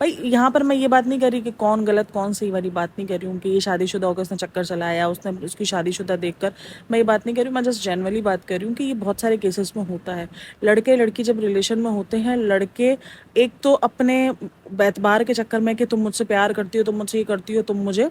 بھائی یہاں پر میں یہ بات نہیں کر رہی کہ کون غلط کون صحیح والی بات نہیں کر رہی ہوں کہ یہ شادی شدہ ہو کر اس نے چکر چلایا، اس نے اس کی شادی شدہ دیکھ کر میں یہ بات نہیں کر رہی ہوں، میں جسٹ جنرلی بات کر رہی ہوں کہ یہ بہت سارے کیسز میں ہوتا ہے۔ لڑکے لڑکی جب ریلیشن میں ہوتے ہیں، لڑکے ایک تو اپنے اعتبار کے چکر میں کہ تم مجھ سے پیار کرتی ہو، تم مجھ سے یہ کرتی ہو، تم مجھے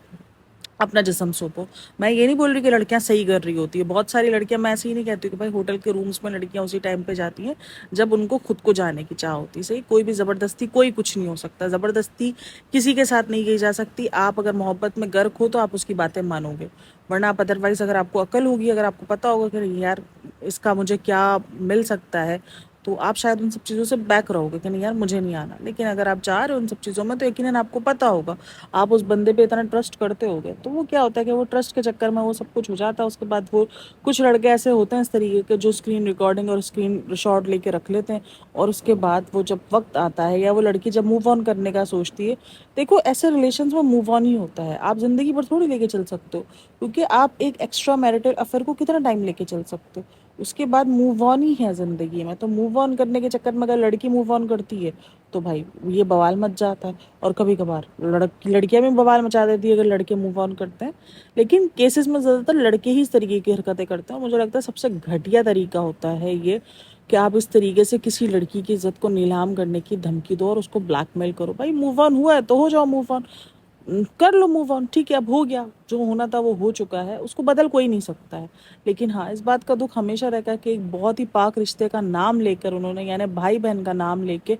اپنا جسم سونپو۔ میں یہ نہیں بول رہی کہ لڑکیاں صحیح کر رہی ہوتی ہے، بہت ساری لڑکیاں، میں ایسے ہی نہیں کہتی کہ بھائی ہوٹل کے رومز میں لڑکیاں اسی ٹائم پہ جاتی ہیں جب ان کو خود کو جانے کی چاہ ہوتی ہے۔ صحیح، کوئی بھی زبردستی کوئی کچھ نہیں ہو سکتا، زبردستی کسی کے ساتھ نہیں کی جا سکتی۔ آپ اگر محبت میں غرق ہو تو آپ اس کی باتیں مانو گے، ورنہ آپ ادروائز اگر آپ کو عقل ہوگی، اگر آپ کو پتہ ہوگا کہ نہیں یار اس کا مجھے کیا مل سکتا ہے، تو آپ شاید ان سب چیزوں سے بیک رہو گے کہ نہیں یار مجھے نہیں آنا۔ لیکن اگر آپ جا رہے ہو ان سب چیزوں میں تو یقیناً آپ کو پتہ ہوگا، آپ اس بندے پہ اتنا ٹرسٹ کرتے ہوگے، تو وہ کیا ہوتا ہے کہ وہ ٹرسٹ کے چکر میں وہ سب کچھ ہو جاتا ہے۔ اس کے بعد وہ کچھ لڑکے ایسے ہوتے ہیں اس طریقے کے جو اسکرین ریکارڈنگ اور اسکرین شاٹ لے کے رکھ لیتے ہیں، اور اس کے بعد وہ جب وقت آتا ہے یا وہ لڑکی جب موو آن کرنے کا سوچتی ہے، دیکھو ایسے ریلیشنز میں موو آن ہی ہوتا ہے، آپ زندگی بھر تھوڑی لے کے چل سکتے ہو، کیونکہ آپ ایک ایکسٹرا میرٹل افیئر کو کتنا ٹائم لے کے چل سکتے ہو، اس کے بعد موو آن ہی ہے زندگی میں۔ تو موو آن کرنے کے چکر میں اگر لڑکی موو آن کرتی ہے تو بھائی یہ بوال مچ جاتا ہے، اور کبھی کبھار لڑکیاں بھی بوال مچا دیتی ہے اگر لڑکے موو آن کرتے ہیں، لیکن کیسز میں زیادہ تر لڑکے ہی اس طریقے کی حرکتیں کرتے ہیں۔ مجھے لگتا ہے سب سے گھٹیا طریقہ ہوتا ہے یہ کہ آپ اس طریقے سے کسی لڑکی کی عزت کو نیلام کرنے کی دھمکی دو اور اس کو بلیک میل کرو۔ بھائی موو آن ہوا ہے تو ہو جاؤ موو آن، کر لو موو آن، ٹھیک ہے اب ہو گیا، جو ہونا تھا وہ ہو چکا ہے، اس کو بدل کوئی نہیں سکتا ہے۔ لیکن ہاں اس بات کا دکھ ہمیشہ رہتا ہے کہ ایک بہت ہی پاک رشتے کا نام لے کر انہوں نے، یعنی بھائی بہن کا نام لے کے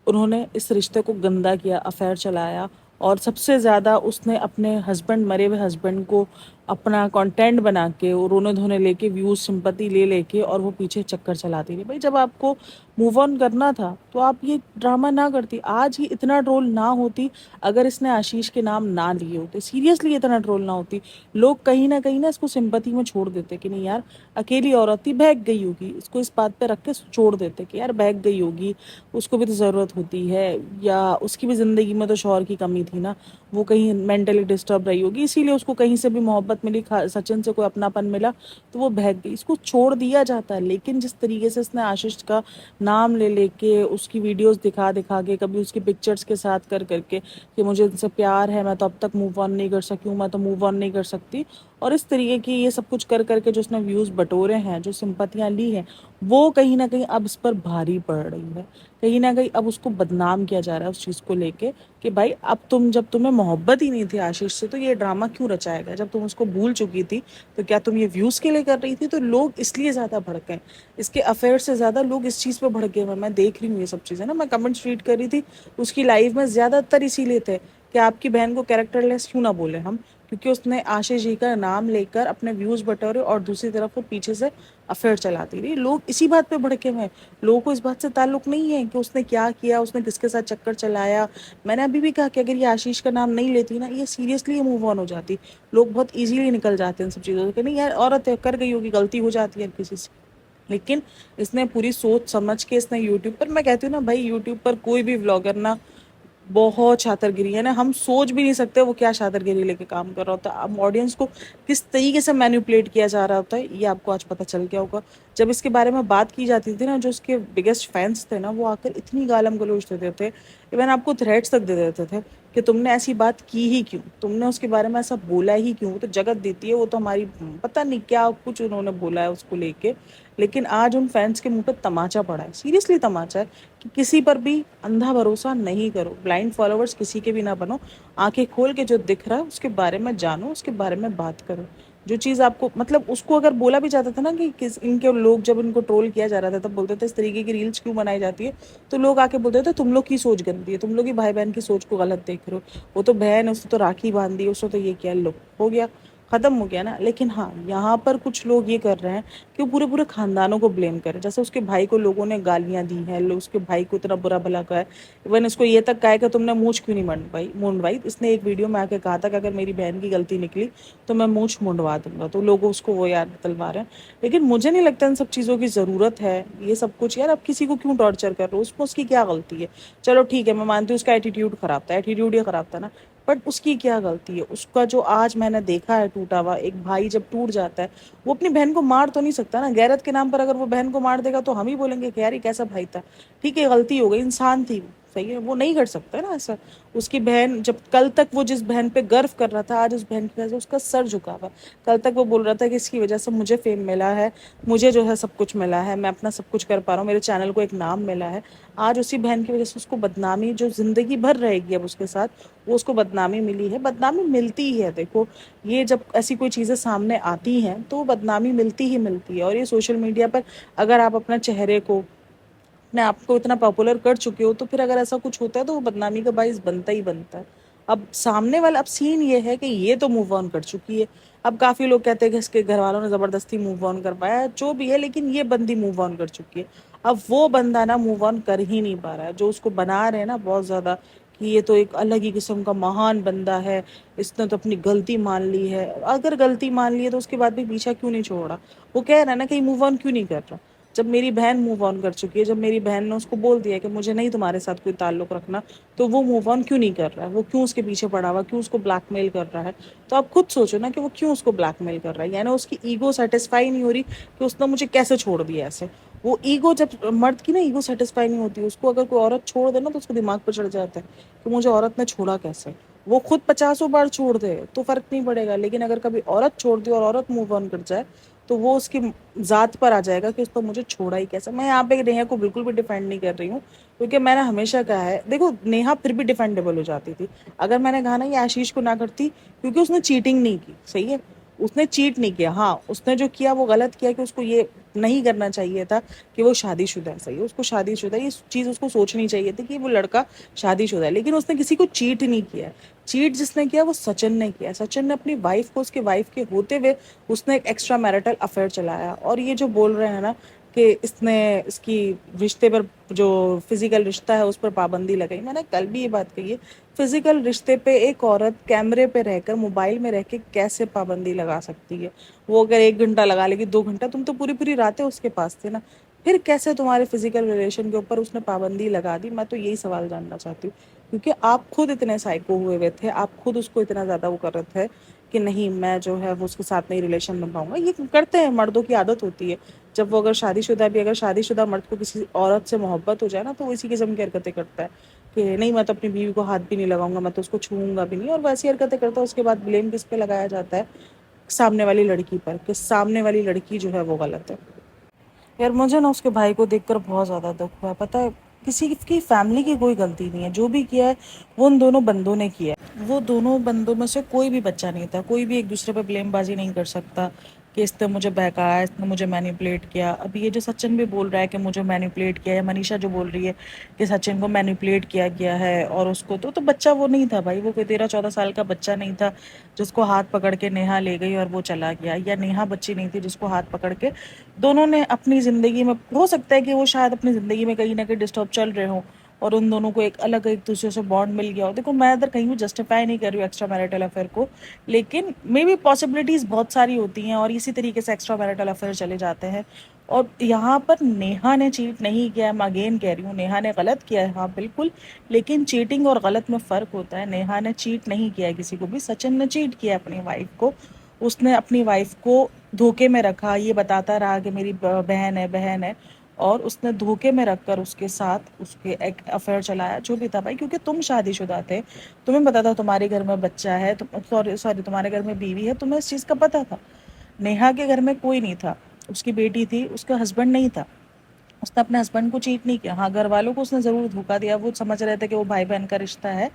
انہوں نے اس رشتے کو گندا کیا، افیئر چلایا، اور سب سے زیادہ اس نے اپنے ہسبینڈ، مرے ہوئے ہسبینڈ کو اپنا کانٹینٹ بنا کے اور رونے دھونے لے کے، ویوز سمپتی لے لے کے، اور وہ پیچھے چکر چلاتی رہی۔ بھائی جب آپ کو موو آن کرنا تھا تو آپ یہ ڈرامہ نہ کرتی، آج ہی اتنا ٹرول نہ ہوتی اگر اس نے آشیش کے نام نہ لیے ہوتے، سیریسلی اتنا ٹرول نہ ہوتی، لوگ کہیں نہ کہیں اس کو سمپتی میں چھوڑ دیتے کہ نہیں یار اکیلی عورت تھی بہک گئی ہوگی، اس کو اس بات پہ رکھ کے چھوڑ دیتے کہ یار بہک گئی ہوگی، اس کو بھی تو ضرورت ہوتی ہے، یا اس کی بھی زندگی میں تو شوہر کی کمی تھی نا، وہ کہیں مینٹلی ڈسٹرب رہی ہوگی اسی لیے اس کو کہیں سے بھی محبت ملی، سچن سے کوئی اپناپن ملا تو وہ بہک گئی، اس کو چھوڑ دیا جاتا ہے۔ لیکن جس طریقے سے اس نے آشیش کا نام لے لے کے، اس کی ویڈیوز دکھا دکھا کے، کبھی اس کی پکچرز کے ساتھ کر کر کے کہ مجھے ان سے پیار ہے، میں تو اب تک موو آن نہیں کر سکی ہوں، میں تو موو آن نہیں کر سکتی، اور اس طریقے کی یہ سب کچھ کر کر کے جو اس نے ویوز بٹورے ہیں، جو سمپتیاں لی ہیں، وہ کہیں نہ کہیں اب اس پر بھاری پڑ رہی ہے، کہیں نہ کہیں اب اس کو بدنام کیا جا رہا ہے اس چیز کو لے کے کہ بھائی اب تم، جب تمہیں محبت ہی نہیں تھی آشیش سے تو یہ ڈرامہ کیوں رچایا گیا، جب تم اس کو بھول چکی تھی تو کیا تم یہ ویوز کے لیے کر رہی تھی؟ تو لوگ اس لیے زیادہ بھڑکے، اس کے افیئر سے زیادہ لوگ اس چیز پہ بھڑکے ہوئے، میں دیکھ رہی ہوں یہ سب چیزیں نا، میں کمنٹس ریڈ کر رہی تھی اس کی لائف میں، زیادہ تر اسی لیے تھے کہ آپ کی بہن کو کیریکٹر لیس کیوں نہ بولے ہم، کیونکہ اس نے آشیش جی کا نام لے کر اپنے ویوز بٹورے اور دوسری طرف وہ پیچھے سے افیئر چلاتی رہی۔ لوگ اسی بات پہ بھڑکے ہوئے ہیں، لوگوں کو اس بات سے تعلق نہیں ہے کہ اس نے کیا کیا، اس نے کس کے ساتھ چکر چلایا۔ میں نے ابھی بھی کہا کہ اگر یہ آشیش کا نام نہیں لیتی نا، یہ سیریسلی موو آن ہو جاتی، لوگ بہت ایزیلی نکل جاتے ہیں ان سب چیزوں سے کہ نہیں یار عورت ہے، کر گئی ہوگی، غلطی ہو جاتی ہے کسی سے، لیکن اس نے پوری سوچ سمجھ کے اس نے یوٹیوب پر، میں کہتی ہوں نا بھائی یوٹیوب پر کوئی بھی ولاگر نا بہت شاتر گیری ہے نا، ہم سوچ بھی نہیں سکتے وہ کیا شاتر گیری لے کے کام کر رہا ہوتا ہے، اب آڈینس کو کس طریقے سے مینیپولیٹ کیا جا رہا ہوتا ہے یہ آپ کو آج پتہ چل گیا ہوگا۔ جب اس کے بارے میں بات کی جاتی تھی نا، جو اس کے بگیسٹ فینس تھے نا، وہ آ کر اتنی گالم گلوچ دیتے تھے، ایون آپ کو تھریٹس تک دے دیتے تھے کہ تم نے ایسی بات کی ہی کیوں، تم نے اس کے بارے میں ایسا بولا ہی کیوں، وہ تو جگت دیتی ہے، وہ تو ہماری پتہ نہیں کیا کچھ انہوں نے بولا ہے اس کو لے کے، لیکن آج ان فینس کے منہ پہ تماچا پڑا ہے، سیریسلی تماچا ہے کہ کسی پر بھی اندھا بھروسہ نہیں کرو، بلائنڈ فالوورز کسی کے بھی نہ بنو، آنکھیں کھول کے جو دکھ رہا ہے اس کے بارے میں جانو، اس کے بارے میں بات کرو۔ جو چیز آپ کو مطلب اس کو اگر بولا بھی جاتا تھا نا کہ ان کے لوگ جب ان کو ٹرول کیا جا رہا تھا تب بولتے تھے اس طریقے کی ریلز کیوں بنائی جاتی ہے، تو لوگ آ کے بولتے تھے تم لوگ کی سوچ گندی ہے، تم لوگ ہی بھائی بہن کی سوچ کو غلط دیکھ رہے ہو، وہ تو بہن ہے، اس نے تو راکھی باندھ دی، اس نے تو یہ کیا، لو ہو گیا، ختم ہو گیا نا۔ لیکن ہاں یہاں پر کچھ لوگ یہ کر رہے ہیں کہ وہ پورے پورے خاندانوں کو بلیم کرے، جیسے اس کے بھائی کو لوگوں نے گالیاں دی ہیں، لوگ اس کے بھائی کو اتنا برا بھلا کہا ہے، ایون اس کو یہ تک کہا ہے کہ تم نے مونچھ کیوں نہیں منڈوائی، اس نے ایک ویڈیو میں آ کے کہا تھا کہ اگر میری بہن کی غلطی نکلی تو میں مونچھ منڈوا دوں گا، تو لوگ اس کو وہ یاد دلوا رہے ہیں۔ لیکن مجھے نہیں لگتا ان سب چیزوں کی ضرورت ہے، یہ سب کچھ یار اب کسی کو کیوں ٹارچر کر رہے ہو، اس کی کیا غلطی ہے؟ چلو ٹھیک ہے میں مانتی ہوں اس کا ایٹیٹیوڈ خراب تھا، ایٹیٹیوڈ یہ خراب تھا نا، بٹ اس کی کیا غلطی ہے؟ اس کا جو آج میں نے دیکھا ہے ٹوٹا ہوا ایک بھائی جب ٹوٹ جاتا ہے، وہ اپنی بہن کو مار تو نہیں سکتا نا، غیرت کے نام پر اگر وہ بہن کو مار دے گا تو ہم ہی بولیں گے کہ یار یہ کیسا بھائی تھا، ٹھیک ہے غلطی ہو گئی، انسان تھی، صحیح ہے، وہ نہیں کر سکتا نا ایسا. اس کی بہن جب کل تک وہ جس بہن پہ گرو کر رہا تھا، آج اس بہن کی وجہ سے اس کا سر جھکا ہوا. کل تک وہ بول رہا تھا کہ اس کی وجہ سے مجھے فیم ملا ہے، مجھے جو ہے سب کچھ ملا ہے، میں اپنا سب کچھ کر پا رہا ہوں، میرے چینل کو ایک نام ملا ہے. آج اسی بہن کی وجہ سے اس کو بدنامی جو زندگی بھر رہے گی اب اس کے ساتھ، وہ اس کو بدنامی ملی ہے. بدنامی ملتی ہی ہے، دیکھو یہ جب ایسی کوئی چیزیں سامنے آتی ہیں تو بدنامی ملتی ہی ملتی ہے. اور یہ سوشل میڈیا پر اگر آپ اپنا چہرے کو، اپنے آپ کو اتنا پاپولر کر چکے ہو، تو پھر اگر ایسا کچھ ہوتا ہے تو وہ بدنامی کا باعث بنتا ہی بنتا ہے. اب سامنے والا، اب سین یہ ہے کہ یہ تو موو آن کر چکی ہے. اب کافی لوگ کہتے ہیں کہ اس کے گھر والوں نے زبردستی موو آن کر پایا ہے، جو بھی ہے، لیکن یہ بندی موو آن کر چکی ہے. اب وہ بندہ نا موو آن کر ہی نہیں پا رہا ہے. جو اس کو بنا رہے ہیں نا بہت زیادہ کہ یہ تو ایک الگ ہی قسم کا مہان بندہ ہے، اس نے تو اپنی غلطی مان لی ہے. اگر غلطی مان لی ہے تو اس کے بعد بھی پیچھا کیوں نہیں چھوڑا؟ وہ کہہ رہا ہے نا کہ موو آن کیوں نہیں کر رہا. جب میری بہن موو آن کر چکی ہے، جب میری بہن نے اس کو بول دیا کہ مجھے نہیں تمہارے ساتھ کوئی تعلق رکھنا، تو وہ موو آن کیوں نہیں کر رہا ہے؟ وہ کیوں اس کے پیچھے پڑا ہوا، کیوں اس کو بلیک میل کر رہا ہے؟ تو آپ خود سوچو نا کہ وہ کیوں اس کو بلیک میل کر رہا ہے. یعنی اس کی ایگو سیٹسفائی نہیں ہو رہی کہ اس نے مجھے کیسے چھوڑ دیا ایسے. وہ ایگو، جب مرد کی نا ایگو سیٹسفائی نہیں ہوتی، اس کو اگر کوئی عورت چھوڑ دے نا تو اس کو دماغ پہ چڑھ جاتا ہے کہ مجھے عورت نے چھوڑا کیسے. وہ خود 50 بار چھوڑ دے تو فرق نہیں پڑے گا، لیکن اگر کبھی عورت چھوڑ دی اور عورت موو آن کر جائے تو وہ اس کی ذات پر آ جائے گا کہ اس کو مجھے چھوڑا ہی کیسا. میں یہاں پہ نیہا کو بالکل بھی ڈیفینڈ نہیں کر رہی ہوں، کیونکہ میں نے ہمیشہ کہا ہے، دیکھو نیہا پھر بھی ڈیفینڈیبل ہو جاتی تھی اگر میں نے کہا نا یہ آشیش کو نہ کرتی، کیونکہ اس نے چیٹنگ نہیں کی. صحیح ہے، اس نے چیٹ نہیں کیا. ہاں اس نے جو کیا وہ غلط کیا کہ اس کو یہ نہیں کرنا چاہیے تھا کہ وہ شادی شدہ ہے. صحیح ہے، اس کو شادی شدہ، یہ چیز اس کو سوچنی چاہیے تھی کہ وہ لڑکا شادی شدہ ہے. لیکن اس نے کسی کو چیٹ نہیں کیا. چیٹ جس نے کیا وہ سچن نے کیا. سچن نے اپنی وائف کو، اس کے وائف کے ہوتے ہوئے اس نے ایک ایکسٹرا میرٹل افیئر چلایا. اور یہ جو بول رہے ہیں نا کہ اس نے اس کی رشتے پر، جو فزیکل رشتہ ہے اس پر پابندی لگائی، میں نے کل بھی یہ بات کہی ہے. فزیکل رشتے پہ ایک عورت کیمرے پہ رہ کر، موبائل میں رہ کے کیسے پابندی لگا سکتی ہے؟ وہ اگر 1 گھنٹہ لگا لے گی، 2 گھنٹہ، تم تو پوری پوری راتیں اس کے پاس تھے نا، پھر کیسے تمہارے فزیکل ریلیشن کے اوپر اس نے پابندی لگا دی؟ میں تو یہی سوال جاننا چاہتی ہوں. کیونکہ آپ خود اتنے سائیکو ہوئے ہوئے تھے، آپ خود اس کو اتنا زیادہ وہ کر رہے تھے کہ نہیں میں جو ہے وہ اس کے ساتھ نہیں ریلیشن نبھاؤں گا. یہ کرتے ہیں، مردوں کی عادت ہوتی ہے. جب وہ اگر شادی شدہ بھی، اگر شادی شدہ مرد کو کسی عورت سے محبت ہو جائے نا تو وہ اسی قسم کی حرکتیں کرتا ہے کہ نہیں میں تو اپنی بیوی کو ہاتھ بھی نہیں لگاؤں گا، میں تو اس کو چھوؤں گا بھی نہیں. اور ویسی حرکتیں کرتا ہے. اس کے بعد بلیم کس پہ لگایا جاتا ہے؟ سامنے والی لڑکی پر، کہ سامنے والی لڑکی جو ہے وہ غلط ہے. یار مجھے نا اس کے بھائی کو دیکھ کر بہت زیادہ دکھ ہوا. پتہ ہے کسی کی فیملی کی کوئی غلطی نہیں ہے، جو بھی کیا ہے وہ ان دونوں بندوں نے کیا ہے. وہ دونوں بندوں میں سے کوئی بھی بچہ نہیں تھا. کوئی بھی ایک دوسرے پہ بلیم بازی نہیں کر سکتا کہ اس نے مجھے بہکایا، اس نے مجھے مینیپولیٹ کیا. اب یہ جو سچن بھی بول رہا ہے کہ مجھے مینیپولیٹ کیا، یا منیشا جو بول رہی ہے کہ سچن کو مینیپولیٹ کیا گیا ہے، اور اس کو تو بچہ وہ نہیں تھا بھائی. وہ کوئی 13-14 سال کا بچہ نہیں تھا جس کو ہاتھ پکڑ کے نیہا لے گئی اور وہ چلا گیا. یا نیہا بچی نہیں تھی جس کو ہاتھ پکڑ کے دونوں نے اپنی زندگی میں، ہو سکتا ہے کہ وہ شاید اپنی زندگی میں کہیں نہ کہیں ڈسٹرب چل رہے ہوں اور ان دونوں کو ایک الگ ایک دوسرے سے بانڈ مل گیا ہو. دیکھو میں ادھر کہیں بھی جسٹیفائی نہیں کر رہی ہوں ایکسٹرا میرٹل افیئر کو، لیکن مے بی پاسبلٹیز بہت ساری ہوتی ہیں اور اسی طریقے سے ایکسٹرا میرٹل افیئر چلے جاتے ہیں. اور یہاں پر نیہا نے چیٹ نہیں کیا ہے، میں اگین کہہ رہی ہوں نیہا نے غلط کیا ہے، ہاں بالکل، لیکن چیٹنگ اور غلط میں فرق ہوتا ہے. نیہا نے چیٹ نہیں کیا ہے کسی کو بھی. سچن نے چیٹ کیا اپنی وائف کو. اس نے اپنی وائف کو دھوکے میں رکھا، یہ بتاتا رہا کہ میری بہن ہے بہن ہے، اور اس نے دھوکے میں رکھ کر اس کے ساتھ اس کے ایک افیئر چلایا جو بھی تھا بھائی. کیونکہ تم شادی شدہ تھے، تمہیں پتا تھا تمہارے گھر میں بچہ ہے، سوری تمہارے گھر میں بیوی ہے، تمہیں اس چیز کا پتا تھا. نیہا کے گھر میں کوئی نہیں تھا، اس کی بیٹی تھی، اس کا ہسبینڈ نہیں تھا. اس نے اپنے ہسبینڈ کو چیٹ نہیں کیا. ہاں گھر والوں کو اس نے ضرور دھوکا دیا، وہ سمجھ رہے تھے کہ وہ بھائی بہن کا رشتہ ہے،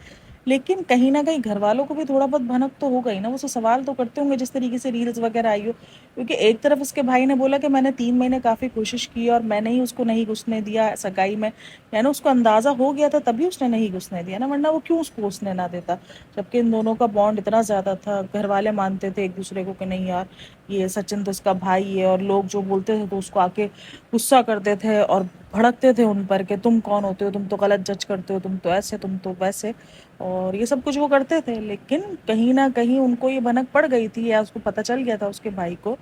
لیکن کہیں نہ کہیں گھر والوں کو بھی تھوڑا بہت بھنک تو ہو گئی نا. وہ سوال تو کرتے ہوں گے جس طریقے سے ریلز وغیرہ آئی ہو. کیونکہ ایک طرف اس کے بھائی نے بولا کہ میں نے 3 مہینے کافی کوشش کی اور میں نے ہی اس کو نہیں گھسنے دیا سگائی میں، یعنی اس کو اندازہ ہو گیا تھا تبھی اس نے نہیں گھسنے دیا نا، ورنہ وہ کیوں اس کو گھسنے نہ دیتا؟ جبکہ ان دونوں کا بانڈ اتنا زیادہ تھا، گھر والے مانتے تھے ایک دوسرے کو کہ نہیں یار یہ سچن تو اس کا بھائی ہے. اور لوگ جو بولتے تھے تو اس کو آ کے غصہ کرتے تھے اور بھڑکتے تھے ان پر کہ تم کون ہوتے ہو، تم تو غلط جج کرتے ہو، تم تو ایسے، تم تو ویسے، اور یہ سب کچھ وہ کرتے تھے. لیکن کہیں نہ کہیں ان کو یہ بھنک پڑ گئی تھی، یا اس کو پتہ چل گیا تھا اس کے بھائی کو.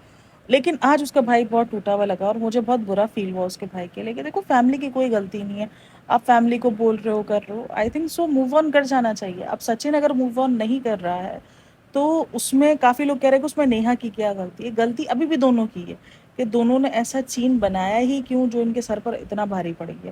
لیکن آج اس کا بھائی بہت ٹوٹا ہوا لگا اور مجھے بہت برا فیل ہوا اس کے بھائی کے. لیکن دیکھو فیملی کی کوئی غلطی نہیں ہے، آپ فیملی کو بول رہے ہو، کر رہے ہو، I think so move on کر جانا چاہیے. اب سچن اگر موو آن نہیں کر رہا ہے تو اس میں کافی لوگ کہہ رہے ہیں کہ اس میں نیہا کی کیا غلطی ہے. غلطی ابھی بھی دونوں کی ہے کہ دونوں نے ایسا چین بنایا ہی کیوں جو ان کے سر پر اتنا بھاری پڑ گیا.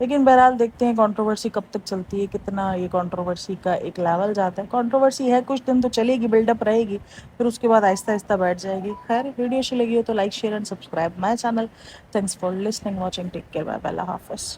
لیکن بہرحال دیکھتے ہیں کنٹروورسی کب تک چلتی ہے، کتنا یہ کنٹروورسی کا ایک لیول جاتا ہے. کنٹروورسی ہے کچھ دن تو چلے گی، بلڈ اپ رہے گی، پھر اس کے بعد آہستہ آہستہ بیٹھ جائے گی. خیر ویڈیو اچھی لگی ہو تو like share and subscribe my channel. Thanks for listening watching, take care, bye bye, اللہ حافظ.